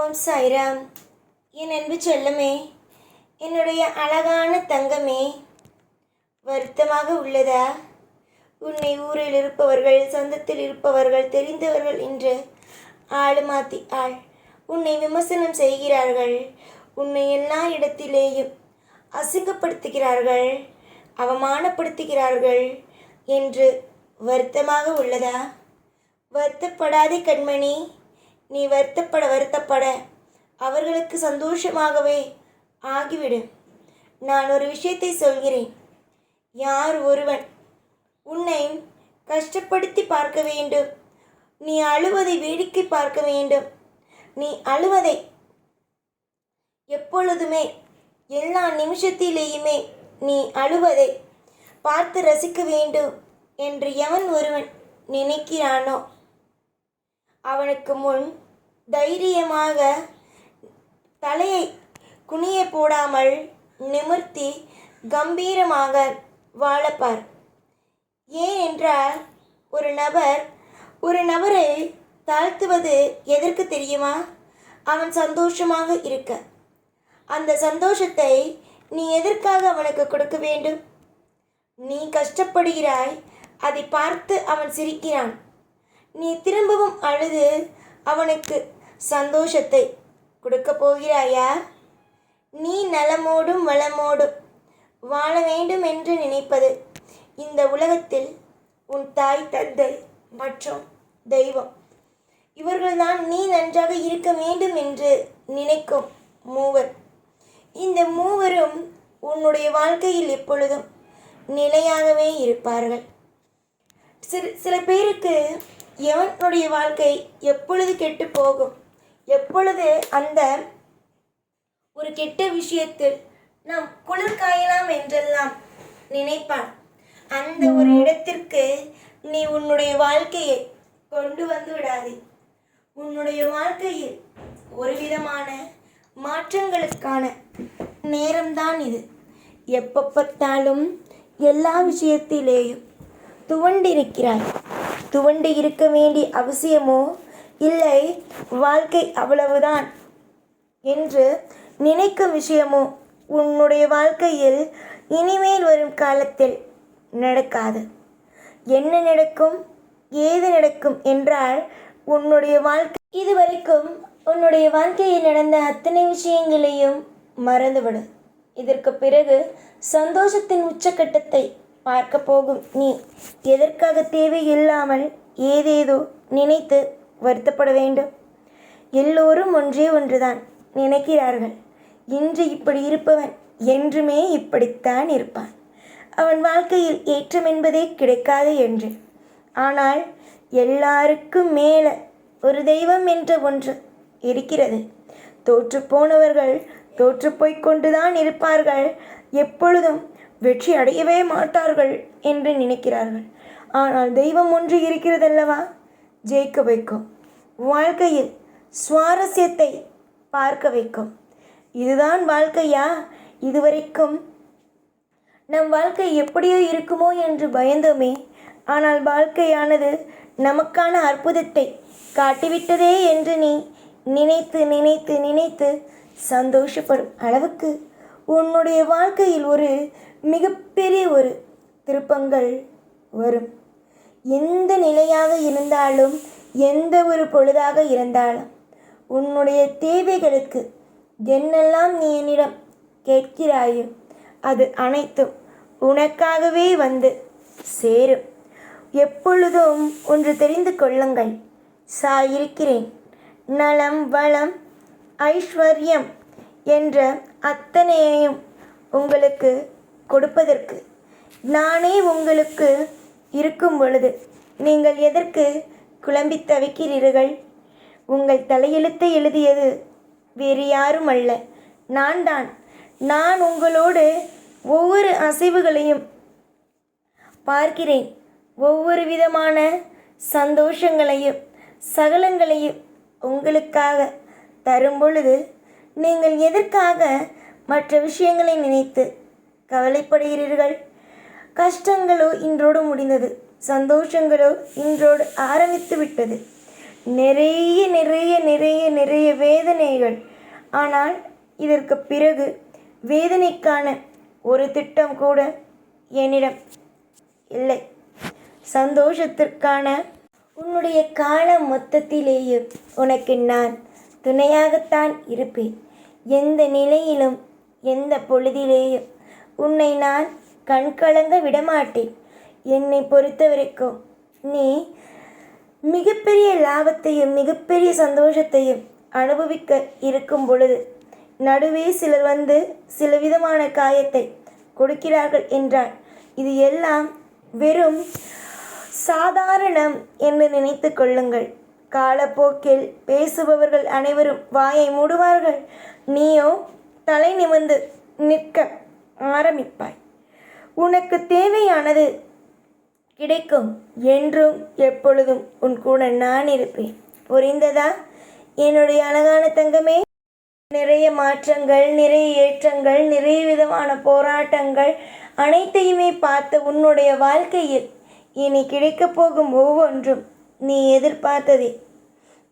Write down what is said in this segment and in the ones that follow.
ஓம் சாய்ராம். என் அன்பு செல்லமே, என்னுடைய அழகான தங்கமே, வருத்தமாக உள்ளதா? உன்னை ஊரில் இருப்பவர்கள், சொந்தத்தில் இருப்பவர்கள், தெரிந்தவர்கள் என்று ஆள் மாற்றி ஆள் உன்னை விமர்சனம் செய்கிறார்கள். உன்னை எல்லா இடத்திலேயும் அசிங்கப்படுத்துகிறார்கள், அவமானப்படுத்துகிறார்கள் என்று வருத்தமாக உள்ளதா? வருத்தப்படாதே கண்மணி. நீ வருத்தப்பட அவர்களுக்கு சந்தோஷமாகவே ஆகிவிடும். நான் ஒரு விஷயத்தை சொல்கிறேன். யார் ஒருவன் உன்னை கஷ்டப்படுத்தி பார்க்க வேண்டும், நீ அழுவதை வேடிக்கை பார்க்க வேண்டும், நீ அழுவதை எப்பொழுதுமே எல்லா நிமிஷத்திலேயுமே நீ அழுவதை பார்த்து ரசிக்க வேண்டும் என்று எவன் ஒருவன் நினைக்கிறானோ அவனுக்கு முன் தைரியமாக தலையை குனிய போடாமல் நிமிர்த்தி கம்பீரமாக வாழப்பார். ஏன் என்றால் ஒரு நபரை தாழ்த்துவது எதற்கு தெரியுமா? அவன் சந்தோஷமாக இருக்க. அந்த சந்தோஷத்தை நீ எதற்காக அவனுக்கு கொடுக்க வேண்டும்? நீ கஷ்டப்படுகிறாய், அதை பார்த்து அவன் சிரிக்கிறான். நீ திரும்பவும் அழுது அவனுக்கு சந்தோஷத்தை கொடுக்க போகிறாயா? நீ நலமோடும் வளமோடும் வாழ வேண்டும் என்று நினைப்பது இந்த உலகத்தில் உன் தாய், தந்தை மற்றும் தெய்வம், இவர்கள்தான் நீ நன்றாக இருக்க வேண்டும் என்று நினைக்கும் மூவர். இந்த மூவரும் உன்னுடைய வாழ்க்கையில் எப்பொழுதும் நிலையாகவே இருப்பார்கள். சில பேருக்கு எவனுடைய வாழ்க்கை எப்பொழுது கெட்டு போகும், எப்பொழுது அந்த ஒரு கெட்ட விஷயத்தில் நாம் குளிர் காயலாம் என்றெல்லாம் நினைப்பான். அந்த ஒரு இடத்திற்கு நீ உன்னுடைய வாழ்க்கையை கொண்டு வந்து விடாதே. உன்னுடைய வாழ்க்கையில் ஒரு விதமான மாற்றங்களுக்கான நேரம்தான் இது. எப்போ பார்த்தாலும் எல்லா விஷயத்திலேயும் துவண்டிருக்கிறாய். துவண்டு இருக்க வேண்டிய அவசியமோ இல்லை, வாழ்க்கை அவ்வளவுதான் என்று நினைக்கும் விஷயமோ உன்னுடைய வாழ்க்கையில் இனிமேல் வரும் காலத்தில் நடக்காது. என்ன நடக்கும், ஏது நடக்கும் என்றால் உன்னுடைய வாழ்க்கை இதுவரைக்கும் உன்னுடைய வாழ்க்கையில் நடந்த அத்தனை விஷயங்களையும் மறந்துவிடு. இதற்கு பிறகு சந்தோஷத்தின் உச்சக்கட்டத்தை பார்க்க போகும் நீ எதற்காக தேவையில்லாமல் ஏதேதோ நினைத்து வருத்தப்பட வேண்டும்? எல்லோரும் ஒன்றே ஒன்றுதான் நினைக்கிறார்கள். இன்று இப்படி இருப்பவன் என்றுமே இப்படித்தான் இருப்பான், அவன் வாழ்க்கையில் ஏற்றம் என்பதே கிடைக்காது என்று. ஆனால் எல்லாருக்கும் மேலே ஒரு தெய்வம் என்ற ஒன்று இருக்கிறது. தோற்றுப்போனவர்கள் தோற்றுப்போய் கொண்டுதான் இருப்பார்கள், எப்பொழுதும் வெற்றி அடையவே மாட்டார்கள் என்று நினைக்கிறார்கள். ஆனால் தெய்வம் ஒன்று இருக்கிறதல்லவா, ஜெயிக்க வைக்கும், வாழ்க்கையில் சுவாரஸ்யத்தை பார்க்க வைக்கும். இதுதான் வாழ்க்கையா? இதுவரைக்கும் நம் வாழ்க்கை எப்படியோ இருக்குமோ என்று பயந்தோமே, ஆனால் வாழ்க்கையானது நமக்கான அற்புதத்தை காட்டிவிட்டதே என்று நீ நினைத்து நினைத்து நினைத்து சந்தோஷப்படும் அளவுக்கு உன்னுடைய வாழ்க்கையில் ஒரு மிகப்பெரிய ஒரு திருப்பங்கள் வரும். எந்த நிலையாக இருந்தாலும், எந்த ஒரு பொழுதாக இருந்தாலும், உன்னுடைய தேவைகளுக்கு என்னெல்லாம் நீ என்னிடம் கேட்கிறாயோ அது அனைத்தும் உனக்காகவே வந்து சேரும். எப்பொழுதும் ஒன்று தெரிந்து கொள்ளுங்கள், சாய் இருக்கிறேன். நலம், வளம், ஐஸ்வர்யம் என்ற அத்தனையையும் உங்களுக்கு கொடுப்பதற்கு நானே உங்களுக்கு இருக்கும் பொழுது நீங்கள் எதற்கு குழம்பி தவிக்கிறீர்கள்? உங்கள் தலையெழுத்தை எழுதியது வேறு யாரும் அல்ல, நான் தான். நான் உங்களோடு ஒவ்வொரு அசைவுகளையும் பார்க்கிறேன். ஒவ்வொரு விதமான சந்தோஷங்களையும் சகலங்களையும் உங்களுக்காக தரும் பொழுது நீங்கள் எதற்காக மற்ற விஷயங்களை நினைத்து கவலைப்படுகிறீர்கள்? கஷ்டங்களோ இன்றோடு முடிந்தது, சந்தோஷங்களோ இன்றோடு ஆரம்பித்து விட்டது. நிறைய நிறைய நிறைய நிறைய வேதனைகள். ஆனால் இதற்கு பிறகு வேதனைக்கான ஒரு திட்டம் கூட என்னிடம் இல்லை. சந்தோஷத்திற்கான உன்னுடைய காலம் மொத்தத்திலேயே உனக்கு நான் துணையாகத்தான் இருப்பேன். எந்த நிலையிலும் எந்த பொழுதிலேயும் உன்னை நான் கண்கலங்க விடமாட்டேன். என்னை பொறுத்த வரைக்கும் நீ மிகப்பெரிய லாபத்தையும் மிகப்பெரிய சந்தோஷத்தையும் அனுபவிக்க இருக்கும் பொழுது நடுவே சிலர் வந்து சில விதமான காயத்தை கொடுக்கிறார்கள் என்றால் இது எல்லாம் வெறும் சாதாரணம் என்று நினைத்து கொள்ளுங்கள். காலப்போக்கில் பேசுபவர்கள் அனைவரும் வாயை மூடுவார்கள். நீயோ தலை நிமிர்ந்து நிற்க ஆரம்பிப்பாய். உனக்கு தேவையானது கிடைக்கும். என்றும் எப்பொழுதும் உன் கூட நான் இருப்பேன். புரிந்ததா என்னுடைய அழகான தங்கமே? நிறைய மாற்றங்கள், நிறைய ஏற்றங்கள், நிறைய விதமான போராட்டங்கள் அனைத்தையுமே பார்த்த உன்னுடைய வாழ்க்கையில் இனி கிடைக்கப் போகும் ஒவ்வொன்றும் நீ எதிர்பார்த்ததே.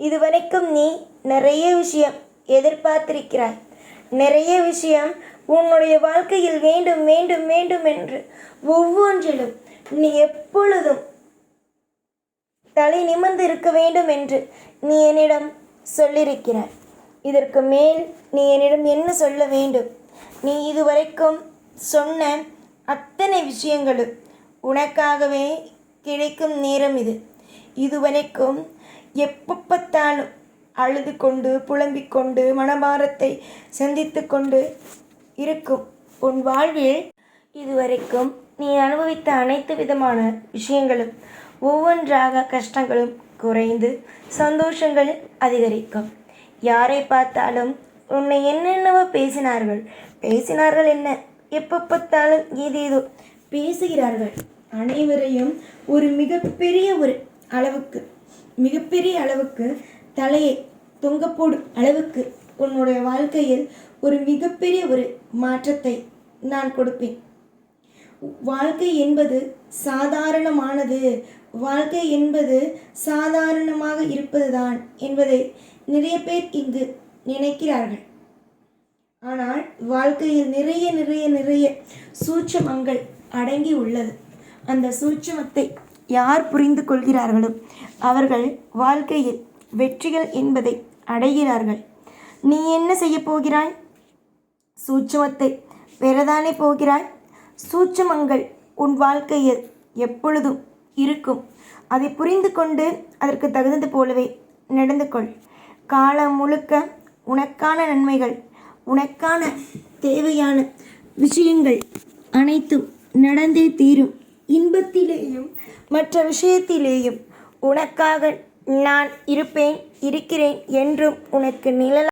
இதுவரைக்கும் நீ நிறைய விஷயம் எதிர்பார்த்திருக்கிறாய். நிறைய விஷயம் உன்னுடைய வாழ்க்கையில் வேண்டும் வேண்டும் வேண்டும் என்று ஒவ்வொன்றிலும் நீ எப்பொழுதும் தலை நிமிர்ந்து இருக்க வேண்டும் என்று நீ என்னிடம் சொல்லியிருக்கிறாய். இதற்கு மேல் நீ என்னிடம் என்ன சொல்ல வேண்டும்? நீ இதுவரைக்கும் சொன்ன அத்தனை விஷயங்களும் உனக்காகவே கிடைக்கும் நேரம் இது. இதுவரைக்கும் எப்போ பார்த்தாலும் அழுது கொண்டு புலம்பிக் கொண்டு மனபாரத்தை சந்தித்து கொண்டு இருக்கும் உன் வாழ்வில் இதுவரைக்கும் நீ அனுபவித்த அனைத்து விதமான விஷயங்களும் ஒவ்வொன்றாக கஷ்டங்களும் குறைந்து சந்தோஷங்கள் அதிகரிக்கும். யாரை பார்த்தாலும் உன்னை என்னென்னவோ பேசினார்கள் என்ன, எப்போ பார்த்தாலும் ஏதேதோ பேசுகிறார்கள். அனைவரையும் ஒரு மிகப்பெரிய அளவுக்கு தலையை தொங்க போடும் அளவுக்கு உன்னுடைய வாழ்க்கையில் ஒரு மிகப்பெரிய ஒரு மாற்றத்தை நான் கொடுப்பேன். வாழ்க்கை என்பது சாதாரணமானது, வாழ்க்கை என்பது சாதாரணமாக இருப்பதுதான் என்பதை நிறைய பேர் இங்கு நினைக்கிறார்கள். ஆனால் வாழ்க்கையில் நிறைய நிறைய நிறைய சூட்சமங்கள் அடங்கி உள்ளது. அந்த சூட்சமத்தை யார் புரிந்து கொள்கிறார்களோ அவர்கள் வாழ்க்கையில் வெற்றிகள் என்பதை அடைகிறார்கள். நீ என்ன செய்ய போகிறாய்? சூட்சமத்தை பெறதானே போகிறாய். சூட்சமங்கள் உன் வாழ்க்கையில் எப்பொழுதும் இருக்கும். அதை புரிந்து கொண்டு அதற்கு தகுந்தது போலவே நடந்து கொள். காலம் முழுக்க உனக்கான நன்மைகள், உனக்கான தேவையான விஷயங்கள் அனைத்தும் நடந்தே தீரும். இன்பத்திலேயும் மற்ற விஷயத்திலேயும் உனக்காக நான் இருக்கிறேன் என்றும் உனக்கு நிழலாக